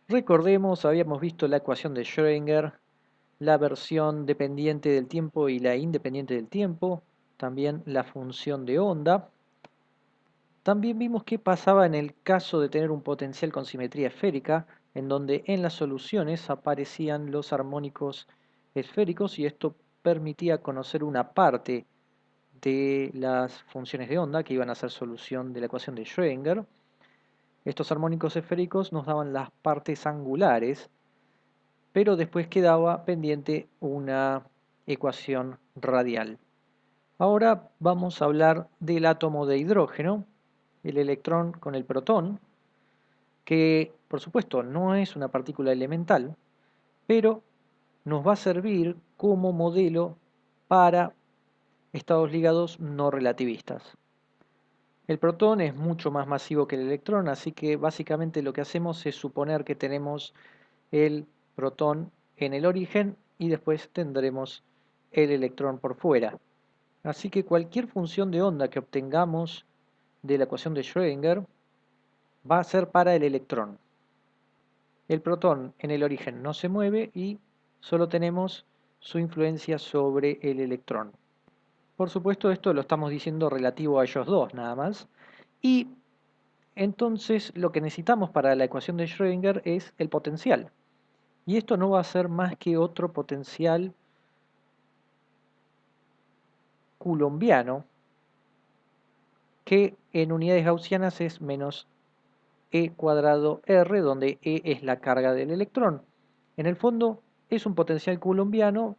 Recordemos, habíamos visto la ecuación de Schrödinger, la versión dependiente del tiempo y la independiente del tiempo, también la función de onda. También vimos qué pasaba en el caso de tener un potencial con simetría esférica, en donde en las soluciones aparecían los armónicos esféricos y esto permitía conocer una parte de las funciones de onda que iban a ser solución de la ecuación de Schrödinger. Estos armónicos esféricos nos daban las partes angulares, pero después quedaba pendiente una ecuación radial. Ahora vamos a hablar del átomo de hidrógeno, el electrón con el protón, que por supuesto no es una partícula elemental, pero nos va a servir como modelo para estados ligados no relativistas. El protón es mucho más masivo que el electrón, así que básicamente lo que hacemos es suponer que tenemos el protón en el origen y después tendremos el electrón por fuera. Así que cualquier función de onda que obtengamos de la ecuación de Schrödinger va a ser para el electrón. El protón en el origen no se mueve y solo tenemos su influencia sobre el electrón. Por supuesto, esto lo estamos diciendo relativo a ellos dos nada más. Y entonces lo que necesitamos para la ecuación de Schrödinger es el potencial. Y esto no va a ser más que otro potencial coulombiano que en unidades gaussianas es menos e cuadrado r, donde e es la carga del electrón. En el fondo es un potencial coulombiano.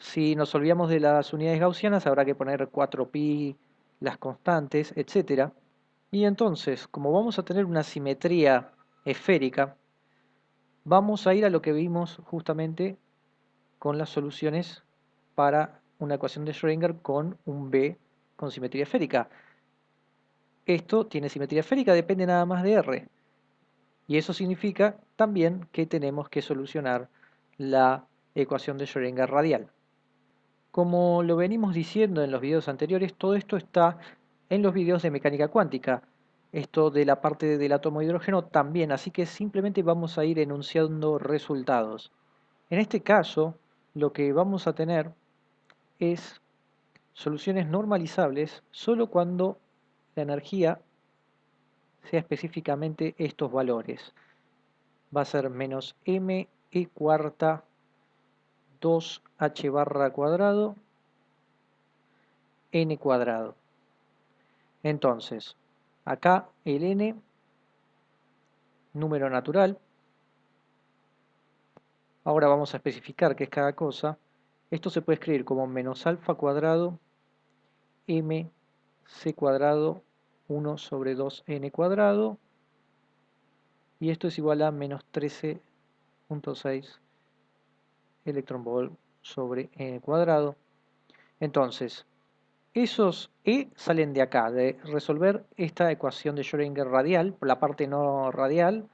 Si nos olvidamos de las unidades gaussianas habrá que poner 4pi, las constantes, etc. Y entonces, como vamos a tener una simetría esférica, vamos a ir a lo que vimos justamente con las soluciones para una ecuación de Schrödinger con un B con simetría esférica. Esto tiene simetría esférica, depende nada más de R. Y eso significa también que tenemos que solucionar la ecuación de Schrödinger radial. Como lo venimos diciendo en los videos anteriores, todo esto está en los videos de mecánica cuántica. Esto de la parte del átomo de hidrógeno también, así que simplemente vamos a ir enunciando resultados. En este caso, lo que vamos a tener es soluciones normalizables solo cuando la energía sea específicamente estos valores. Va a ser menos m e cuarta 2h barra cuadrado n cuadrado. Entonces, acá el n, número natural. Ahora vamos a especificar qué es cada cosa. Esto se puede escribir como menos alfa cuadrado m c cuadrado 1 sobre 2n cuadrado. Y esto es igual a menos 13.6 electronvolt sobre n cuadrado. Entonces, esos E salen de acá, de resolver esta ecuación de Schrödinger radial. Por la parte no radial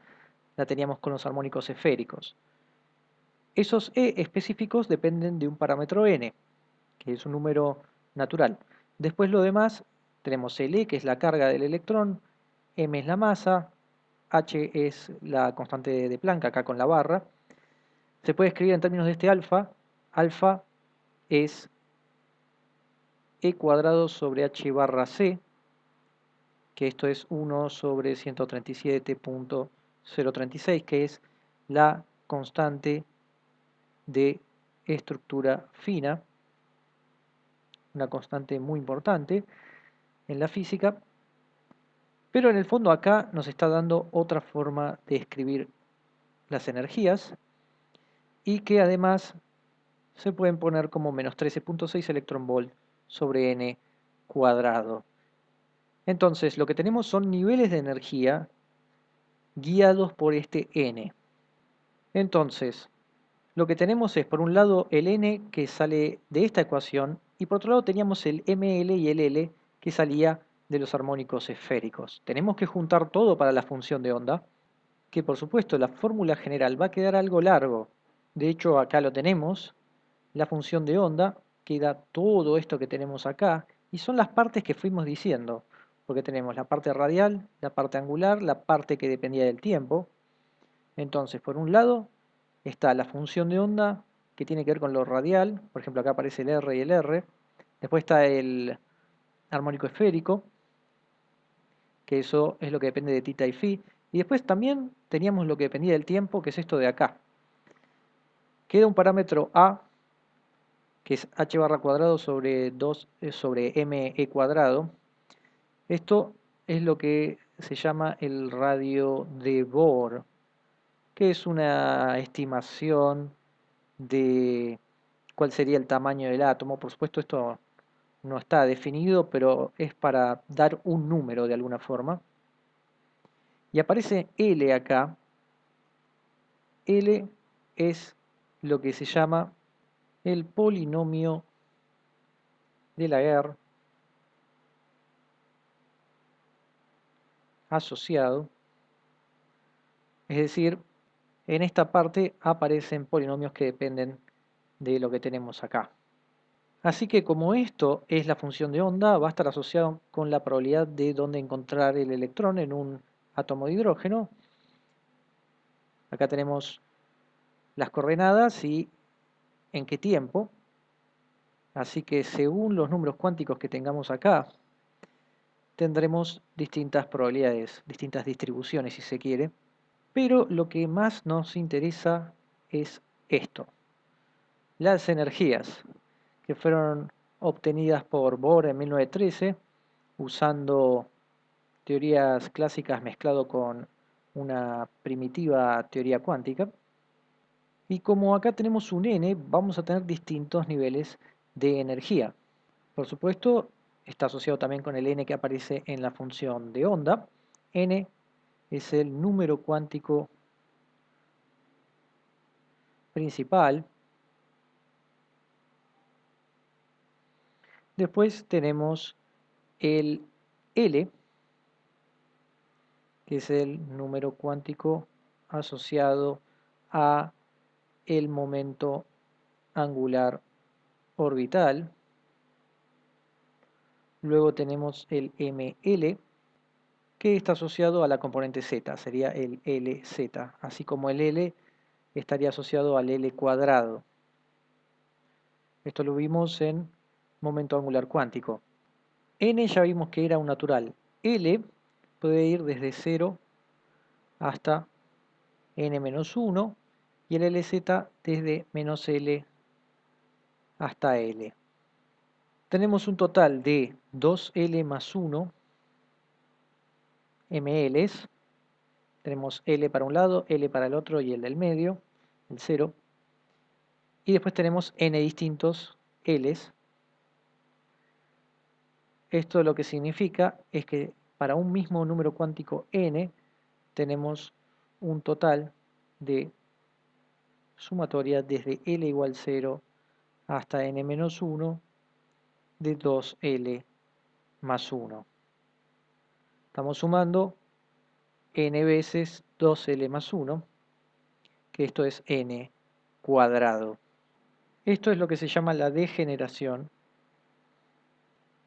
la teníamos con los armónicos esféricos. Esos E específicos dependen de un parámetro n, que es un número natural. Después lo demás, tenemos el E, que es la carga del electrón, m es la masa, h es la constante de Planck, acá con la barra. Se puede escribir en términos de este alfa. Alfa es e cuadrado sobre h barra c, que esto es 1 sobre 137.036, que es la constante de estructura fina, una constante muy importante en la física, pero en el fondo acá nos está dando otra forma de escribir las energías y que además se pueden poner como menos 13.6 electronvolt sobre n cuadrado. Entonces lo que tenemos son niveles de energía guiados por este n. Entonces, lo que tenemos es por un lado el n que sale de esta ecuación y por otro lado teníamos el ml y el l que salía de los armónicos esféricos. Tenemos que juntar todo para la función de onda, que por supuesto la fórmula general va a quedar algo largo. De hecho acá lo tenemos, la función de onda queda todo esto que tenemos acá y son las partes que fuimos diciendo, porque tenemos la parte radial, la parte angular, la parte que dependía del tiempo. Entonces, por un lado está la función de onda que tiene que ver con lo radial, por ejemplo acá aparece el R y el R. Después está el armónico esférico, que eso es lo que depende de tita y phi. Y después también teníamos lo que dependía del tiempo, que es esto de acá. Queda un parámetro A, que es h barra cuadrado sobre 2 sobre me cuadrado. Esto es lo que se llama el radio de Bohr, que es una estimación de cuál sería el tamaño del átomo. Por supuesto, esto no está definido, pero es para dar un número de alguna forma. Y aparece L acá. L es lo que se llama el polinomio de Laguerre asociado. Es decir, en esta parte aparecen polinomios que dependen de lo que tenemos acá. Así que como esto es la función de onda, va a estar asociado con la probabilidad de dónde encontrar el electrón en un átomo de hidrógeno. Acá tenemos las coordenadas y en qué tiempo. Así que según los números cuánticos que tengamos acá, tendremos distintas probabilidades, distintas distribuciones si se quiere. Pero lo que más nos interesa es esto, las energías que fueron obtenidas por Bohr en 1913 usando teorías clásicas mezclado con una primitiva teoría cuántica. Y como acá tenemos un n, vamos a tener distintos niveles de energía. Por supuesto, está asociado también con el n que aparece en la función de onda. N es el número cuántico principal. Después tenemos el L, que es el número cuántico asociado a el momento angular orbital. Luego tenemos el ML, que está asociado a la componente Z, sería el LZ, así como el L estaría asociado al L cuadrado. Esto lo vimos en momento angular cuántico. N ya vimos que era un natural. L puede ir desde 0 hasta n-1 y el LZ desde menos L hasta L. Tenemos un total de 2L más 1 mLs. Tenemos L para un lado, L para el otro y el del medio, el 0. Y después tenemos n distintos Ls. Esto lo que significa es que para un mismo número cuántico n tenemos un total de sumatoria desde L igual 0 hasta n-1 de 2L más 1. Estamos sumando n veces 2L más 1, que esto es n cuadrado. Esto es lo que se llama la degeneración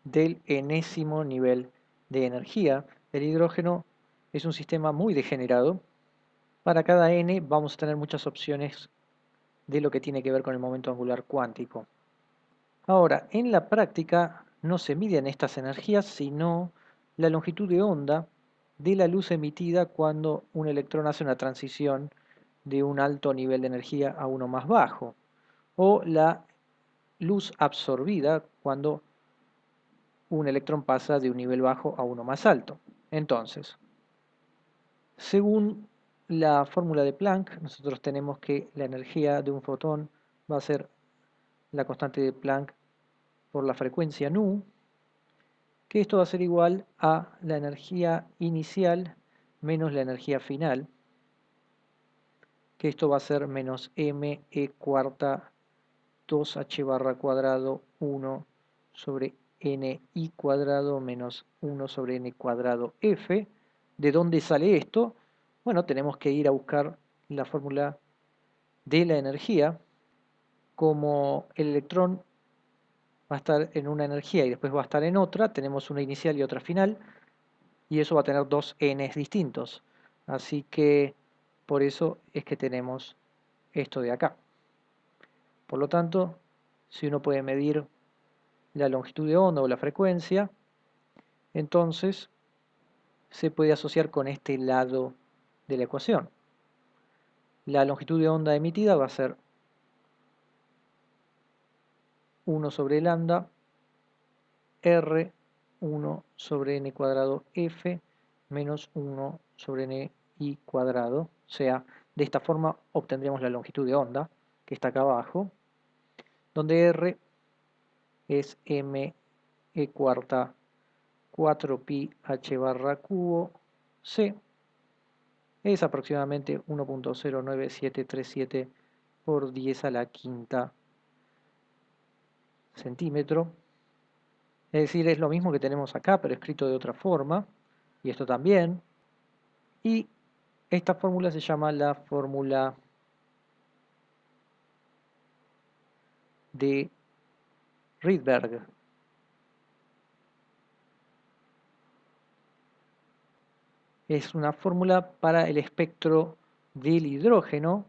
del enésimo nivel de energía. El hidrógeno es un sistema muy degenerado. Para cada n vamos a tener muchas opciones de lo que tiene que ver con el momento angular cuántico. Ahora, en la práctica no se miden estas energías, sino la longitud de onda de la luz emitida cuando un electrón hace una transición de un alto nivel de energía a uno más bajo, o la luz absorbida cuando un electrón pasa de un nivel bajo a uno más alto. Entonces, según la fórmula de Planck, nosotros tenemos que la energía de un fotón va a ser la constante de Planck por la frecuencia nu, que esto va a ser igual a la energía inicial menos la energía final, que esto va a ser menos m e cuarta 2h barra cuadrado 1 sobre n i cuadrado menos 1 sobre n cuadrado f. ¿De dónde sale esto? Bueno, tenemos que ir a buscar la fórmula de la energía. Como el electrón va a estar en una energía y después va a estar en otra, tenemos una inicial y otra final, y eso va a tener dos n's distintos. Así que Por eso es que tenemos esto de acá. Por lo tanto, si uno puede medir la longitud de onda o la frecuencia, entonces se puede asociar con este lado de la ecuación. La longitud de onda emitida va a ser 1 sobre lambda R 1 sobre n cuadrado f menos 1 sobre n i cuadrado. O sea, de esta forma obtendríamos la longitud de onda, que está acá abajo, donde R es m e cuarta 4pi h barra cubo c, es aproximadamente 1.09737 por 10 a la quinta centímetro. Es decir, es lo mismo que tenemos acá, pero escrito de otra forma, y esto también. Y esta fórmula se llama la fórmula de Rydberg. Es una fórmula para el espectro del hidrógeno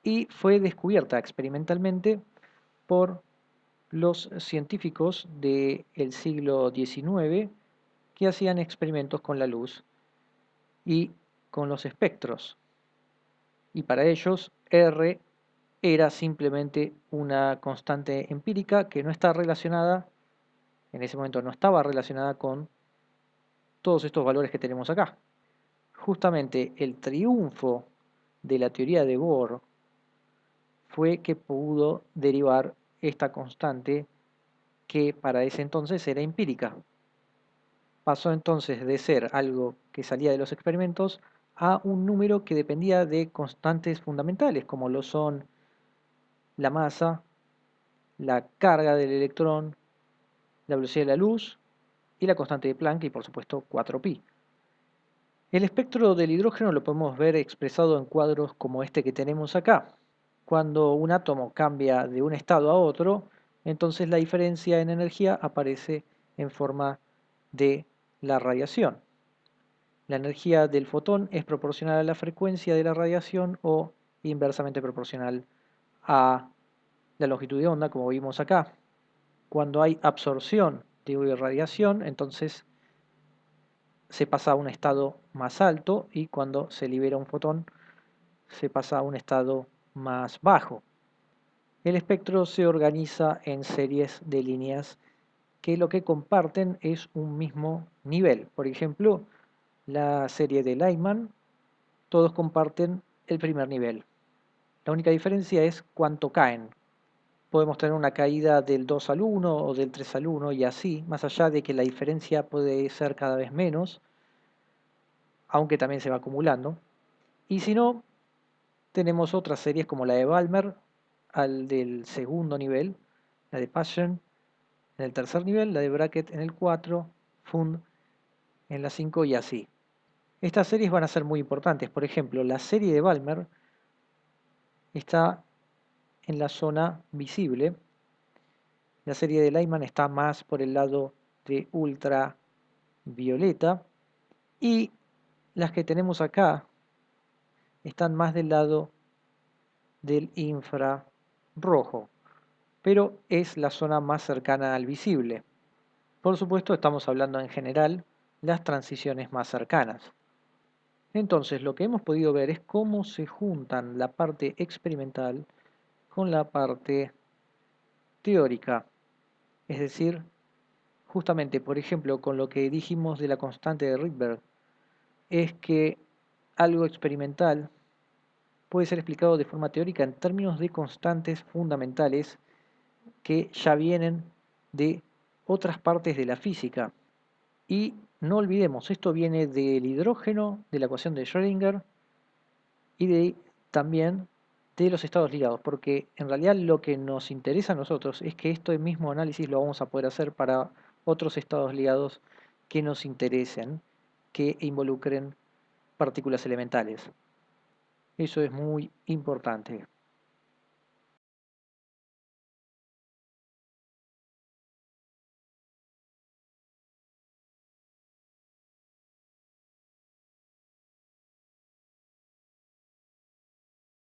y fue descubierta experimentalmente por los científicos del siglo XIX que hacían experimentos con la luz y con los espectros. Y para ellos R era simplemente una constante empírica que no está relacionada, en ese momento no estaba relacionada con todos estos valores que tenemos acá. Justamente el triunfo de la teoría de Bohr fue que pudo derivar esta constante que para ese entonces era empírica. Pasó entonces de ser algo que salía de los experimentos a un número que dependía de constantes fundamentales, como lo son la masa, la carga del electrón, la velocidad de la luz y la constante de Planck y por supuesto 4pi. El espectro del hidrógeno lo podemos ver expresado en cuadros como este que tenemos acá. Cuando un átomo cambia de un estado a otro, entonces la diferencia en energía aparece en forma de la radiación. La energía del fotón es proporcional a la frecuencia de la radiación o inversamente proporcional a la longitud de onda, como vimos acá. Cuando hay absorción de radiación, entonces se pasa a un estado más alto y cuando se libera un fotón se pasa a un estado más bajo. El espectro se organiza en series de líneas que lo que comparten es un mismo nivel. Por ejemplo, la serie de Lyman, todos comparten el primer nivel. La única diferencia es cuánto caen. Podemos tener una caída del 2 al 1 o del 3 al 1 y así, más allá de que la diferencia puede ser cada vez menos, aunque también se va acumulando. Y si no, tenemos otras series como la de Balmer al del segundo nivel, la de Paschen en el tercer nivel, la de Brackett en el 4, Fund en la 5 y así. Estas series van a ser muy importantes. Por ejemplo, la serie de Balmer está en la zona visible. La serie de Lyman está más por el lado de ultravioleta. Y las que tenemos acá están más del lado del infrarrojo. Pero es la zona más cercana al visible. Por supuesto, estamos hablando en general las transiciones más cercanas. Entonces, lo que hemos podido ver es cómo se juntan la parte experimental con la parte teórica. Es decir, justamente, por ejemplo, con lo que dijimos de la constante de Rydberg, es que algo experimental puede ser explicado de forma teórica en términos de constantes fundamentales que ya vienen de otras partes de la física. Y no olvidemos, esto viene del hidrógeno, de la ecuación de Schrödinger y también de los estados ligados, porque en realidad lo que nos interesa a nosotros es que este mismo análisis lo vamos a poder hacer para otros estados ligados que nos interesen, que involucren partículas elementales. Eso es muy importante.